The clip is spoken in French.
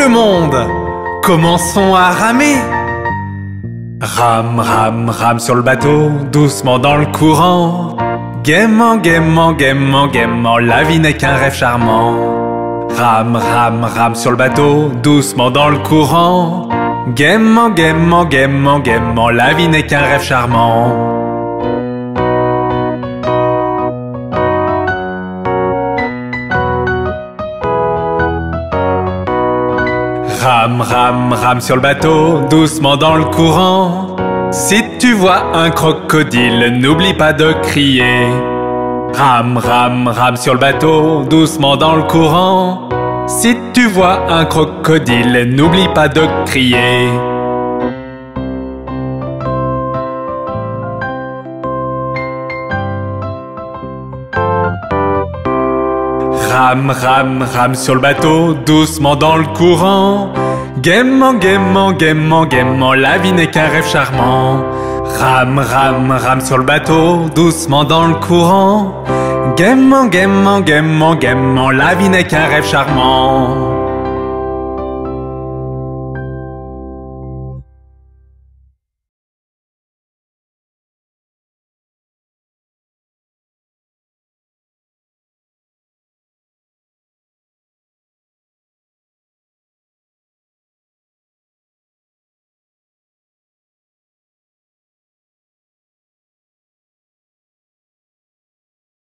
le monde, commençons à ramer. Rame, rame, rame sur le bateau, doucement dans le courant. Gaiement, gaiement, gaiement, gaiement, la vie n'est qu'un rêve charmant. Rame, rame, rame sur le bateau, doucement dans le courant. Gaiement, gaiement, gaiement, gaiement, la vie n'est qu'un rêve charmant. Rame, rame, rame sur le bateau, doucement dans le courant. Si tu vois un crocodile, n'oublie pas de crier. Rame, rame, rame sur le bateau, doucement dans le courant. Si tu vois un crocodile, n'oublie pas de crier. Rame, rame, rame sur le bateau, doucement dans le courant. Gaiement, gaiement, gaiement, gaiement, la vie n'est qu'un rêve charmant. Rame, rame, rame sur le bateau, doucement dans le courant. Gaiement, gaiement, gaiement, gaiement, la vie n'est qu'un rêve charmant.